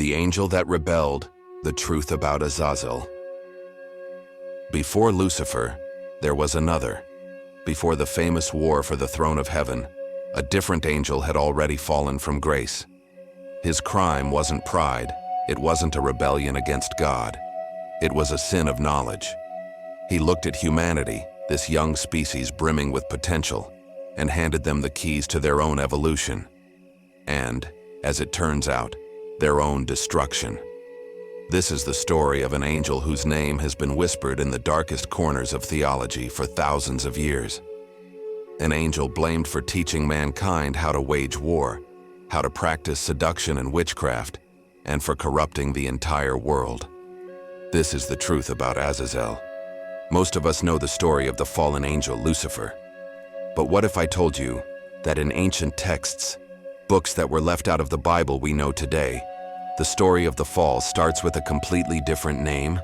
The angel that rebelled, the truth about Azazel. Before Lucifer, there was another. Before the famous war for the throne of heaven, a different angel had already fallen from grace. His crime wasn't pride, it wasn't a rebellion against God. It was a sin of knowledge. He looked at humanity, this young species brimming with potential, and handed them the keys to their own evolution. And, as it turns out, their own destruction. This is the story of an angel whose name has been whispered in the darkest corners of theology for thousands of years. An angel blamed for teaching mankind how to wage war, how to practice seduction and witchcraft, and for corrupting the entire world. This is the truth about Azazel. Most of us know the story of the fallen angel Lucifer. But what if I told you that in ancient texts, books that were left out of the Bible we know today, the story of the fall starts with a completely different name?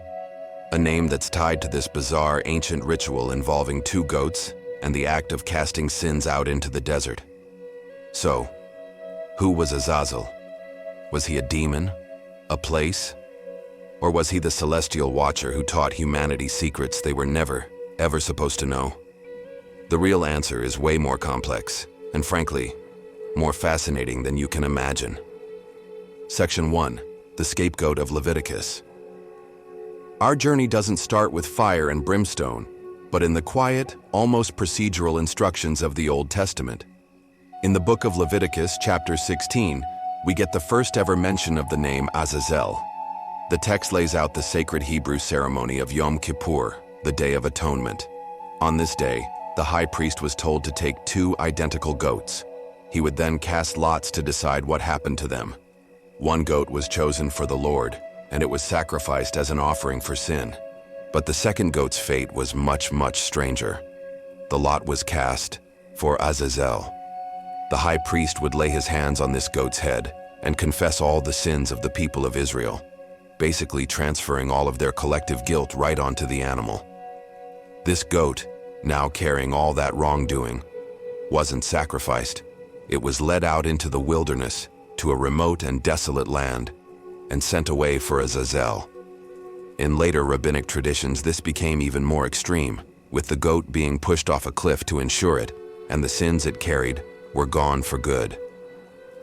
A name that's tied to this bizarre ancient ritual involving 2 goats and the act of casting sins out into the desert. So, who was Azazel? Was he a demon? A place? Or was he the celestial watcher who taught humanity secrets they were never, ever supposed to know? The real answer is way more complex, and frankly, more fascinating than you can imagine. Section 1. The Scapegoat of Leviticus. Our journey doesn't start with fire and brimstone, but in the quiet, almost procedural instructions of the Old Testament. In the book of Leviticus, chapter 16, we get the first ever mention of the name Azazel. The text lays out the sacred Hebrew ceremony of Yom Kippur, the Day of Atonement. On this day, the high priest was told to take 2 identical goats. He would then cast lots to decide what happened to them. 1 goat was chosen for the Lord, and it was sacrificed as an offering for sin. But the second goat's fate was much, much stranger. The lot was cast for Azazel. The high priest would lay his hands on this goat's head and confess all the sins of the people of Israel, basically transferring all of their collective guilt right onto the animal. This goat, now carrying all that wrongdoing, wasn't sacrificed. It was led out into the wilderness, to a remote and desolate land, and sent away for Azazel. In later rabbinic traditions, this became even more extreme, with the goat being pushed off a cliff to ensure it, and the sins it carried were gone for good.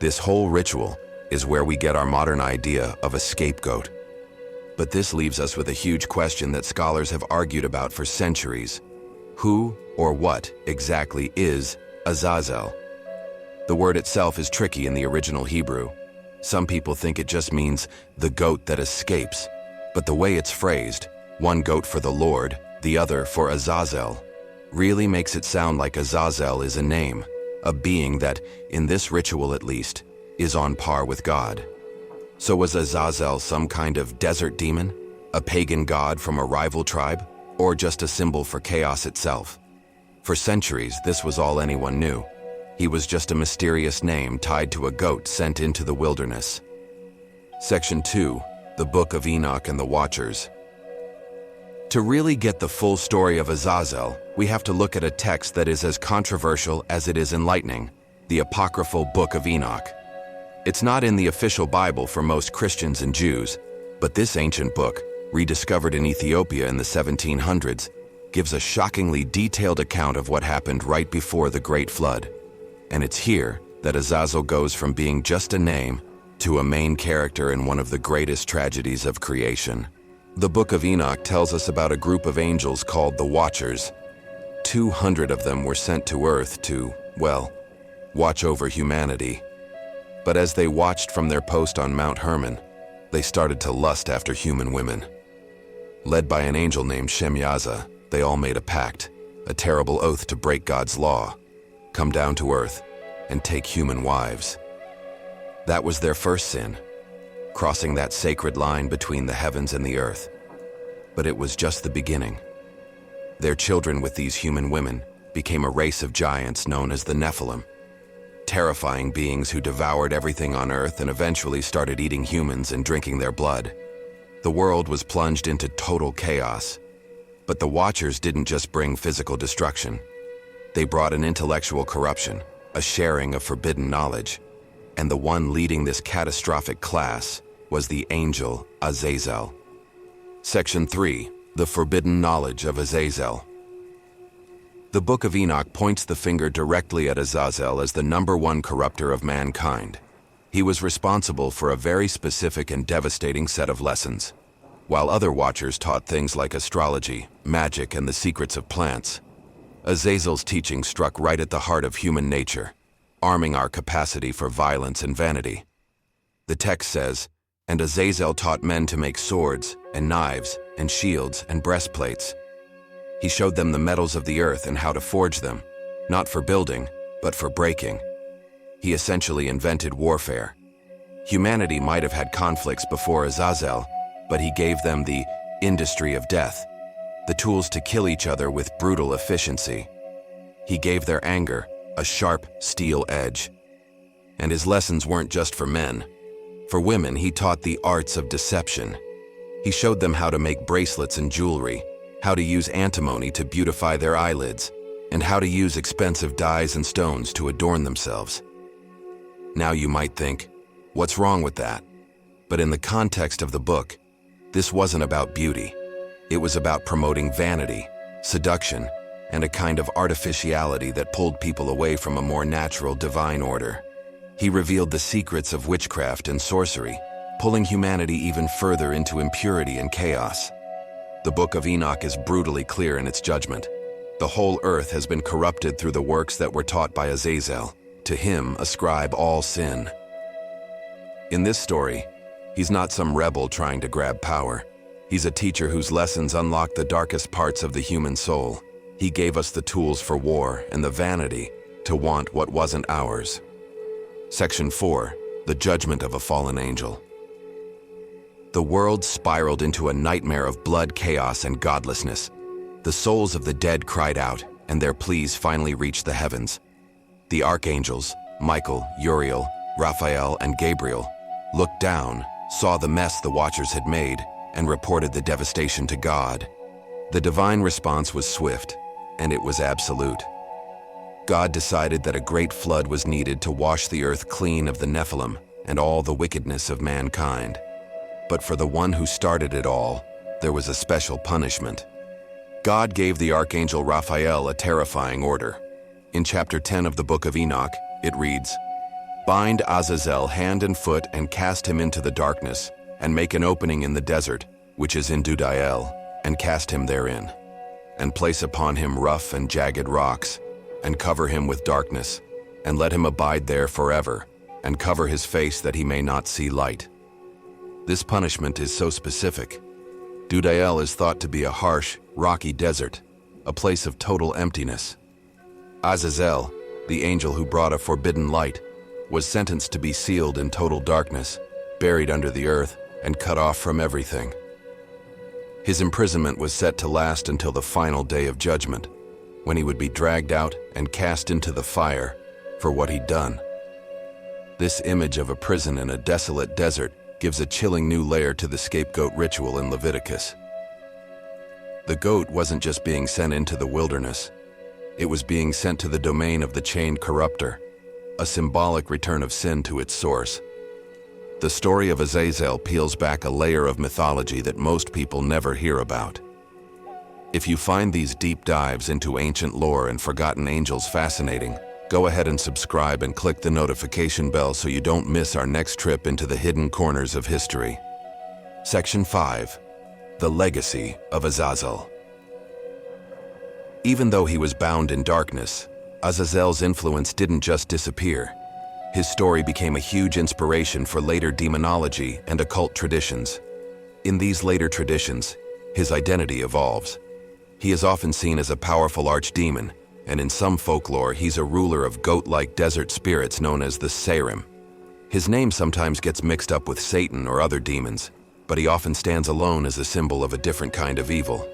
This whole ritual is where we get our modern idea of a scapegoat. But this leaves us with a huge question that scholars have argued about for centuries. Who or what exactly is Azazel? The word itself is tricky in the original Hebrew. Some people think it just means the goat that escapes, but the way it's phrased, 1 goat for the Lord, the other for Azazel, really makes it sound like Azazel is a name, a being that, in this ritual at least, is on par with God. So was Azazel some kind of desert demon, a pagan god from a rival tribe, or just a symbol for chaos itself? For centuries, this was all anyone knew. He was just a mysterious name tied to a goat sent into the wilderness. Section 2. The Book of Enoch and the Watchers. To really get the full story of Azazel, we have to look at a text that is as controversial as it is enlightening, the apocryphal Book of Enoch. It's not in the official Bible for most Christians and Jews, but this ancient book, rediscovered in Ethiopia in the 1700s, gives a shockingly detailed account of what happened right before the Great Flood. And it's here that Azazel goes from being just a name to a main character in one of the greatest tragedies of creation. The Book of Enoch tells us about a group of angels called the Watchers. 200 of them were sent to earth to, well, watch over humanity. But as they watched from their post on Mount Hermon, they started to lust after human women. Led by an angel named Shemyaza, they all made a pact, a terrible oath to break God's law, come down to earth, and take human wives. That was their first sin, crossing that sacred line between the heavens and the earth. But it was just the beginning. Their children with these human women became a race of giants known as the Nephilim, terrifying beings who devoured everything on earth and eventually started eating humans and drinking their blood. The world was plunged into total chaos. But the Watchers didn't just bring physical destruction. They brought an intellectual corruption, a sharing of forbidden knowledge. And the one leading this catastrophic class was the angel Azazel. Section 3. The Forbidden Knowledge of Azazel. The Book of Enoch points the finger directly at Azazel as the #1 corrupter of mankind. He was responsible for a very specific and devastating set of lessons. While other watchers taught things like astrology, magic, and the secrets of plants, Azazel's teaching struck right at the heart of human nature, arming our capacity for violence and vanity. The text says, "And Azazel taught men to make swords, and knives, and shields, and breastplates. He showed them the metals of the earth and how to forge them, not for building, but for breaking." He essentially invented warfare. Humanity might have had conflicts before Azazel, but he gave them the industry of death, the tools to kill each other with brutal efficiency. He gave their anger a sharp steel edge. And his lessons weren't just for men. For women, he taught the arts of deception. He showed them how to make bracelets and jewelry, how to use antimony to beautify their eyelids, and how to use expensive dyes and stones to adorn themselves. Now you might think, what's wrong with that? But in the context of the book, this wasn't about beauty. It was about promoting vanity, seduction, and a kind of artificiality that pulled people away from a more natural divine order. He revealed the secrets of witchcraft and sorcery, pulling humanity even further into impurity and chaos. The Book of Enoch is brutally clear in its judgment. The whole earth has been corrupted through the works that were taught by Azazel. To him ascribe all sin. In this story, he's not some rebel trying to grab power. He's a teacher whose lessons unlock the darkest parts of the human soul. He gave us the tools for war and the vanity to want what wasn't ours. Section 4. The Judgment of a Fallen Angel. The world spiraled into a nightmare of blood, chaos, and godlessness. The souls of the dead cried out, and their pleas finally reached the heavens. The archangels, Michael, Uriel, Raphael, and Gabriel, looked down, saw the mess the watchers had made, and reported the devastation to God. The divine response was swift, and it was absolute. God decided that a great flood was needed to wash the earth clean of the Nephilim and all the wickedness of mankind. But for the one who started it all, there was a special punishment. God gave the archangel Raphael a terrifying order. In chapter 10 of the Book of Enoch, it reads, "Bind Azazel hand and foot and cast him into the darkness, and make an opening in the desert, which is in Dudael, and cast him therein. And place upon him rough and jagged rocks, and cover him with darkness, and let him abide there forever, and cover his face that he may not see light." This punishment is so specific. Dudael is thought to be a harsh, rocky desert, a place of total emptiness. Azazel, the angel who brought a forbidden light, was sentenced to be sealed in total darkness, buried under the earth, and cut off from everything. His imprisonment was set to last until the final day of judgment, when he would be dragged out and cast into the fire for what he'd done. This image of a prison in a desolate desert gives a chilling new layer to the scapegoat ritual in Leviticus. The goat wasn't just being sent into the wilderness. It was being sent to the domain of the chained corrupter, a symbolic return of sin to its source. The story of Azazel peels back a layer of mythology that most people never hear about. If you find these deep dives into ancient lore and forgotten angels fascinating, go ahead and subscribe and click the notification bell so you don't miss our next trip into the hidden corners of history. Section 5. The Legacy of Azazel. Even though he was bound in darkness, Azazel's influence didn't just disappear. His story became a huge inspiration for later demonology and occult traditions. In these later traditions, his identity evolves. He is often seen as a powerful archdemon, and in some folklore, he's a ruler of goat-like desert spirits known as the Sarim. His name sometimes gets mixed up with Satan or other demons, but he often stands alone as a symbol of a different kind of evil.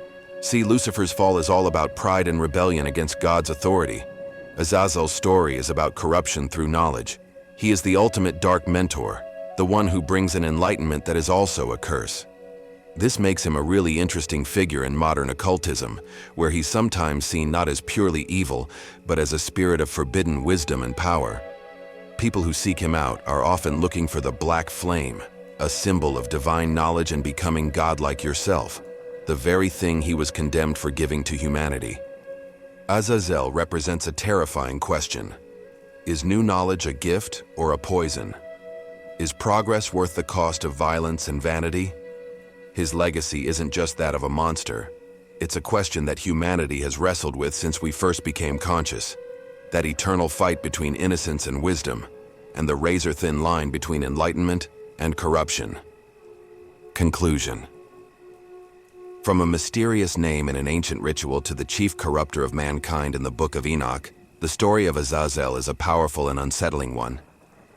See, Lucifer's fall is all about pride and rebellion against God's authority. Azazel's story is about corruption through knowledge. He is the ultimate dark mentor, the one who brings an enlightenment that is also a curse. This makes him a really interesting figure in modern occultism, where he's sometimes seen not as purely evil, but as a spirit of forbidden wisdom and power. People who seek him out are often looking for the black flame, a symbol of divine knowledge and becoming God like yourself, the very thing he was condemned for giving to humanity. Azazel represents a terrifying question. Is new knowledge a gift or a poison? Is progress worth the cost of violence and vanity? His legacy isn't just that of a monster. It's a question that humanity has wrestled with since we first became conscious. That eternal fight between innocence and wisdom, and the razor-thin line between enlightenment and corruption. Conclusion. From a mysterious name in an ancient ritual to the chief corrupter of mankind in the Book of Enoch, the story of Azazel is a powerful and unsettling one.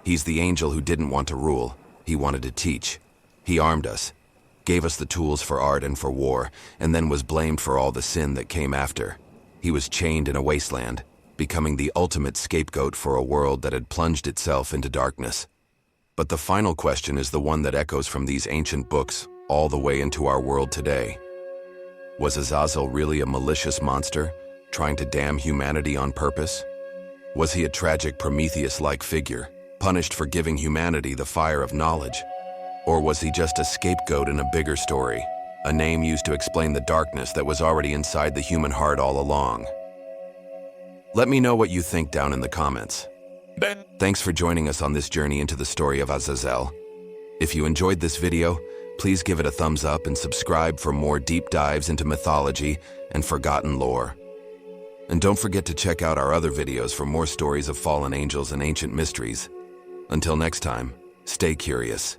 He's the angel who didn't want to rule, he wanted to teach. He armed us, gave us the tools for art and for war, and then was blamed for all the sin that came after. He was chained in a wasteland, becoming the ultimate scapegoat for a world that had plunged itself into darkness. But the final question is the one that echoes from these ancient books all the way into our world today. Was Azazel really a malicious monster, trying to damn humanity on purpose? Was he a tragic Prometheus-like figure, punished for giving humanity the fire of knowledge? Or was he just a scapegoat in a bigger story, a name used to explain the darkness that was already inside the human heart all along? Let me know what you think down in the comments. Thanks for joining us on this journey into the story of Azazel. If you enjoyed this video, please give it a thumbs up and subscribe for more deep dives into mythology and forgotten lore. And don't forget to check out our other videos for more stories of fallen angels and ancient mysteries. Until next time, stay curious.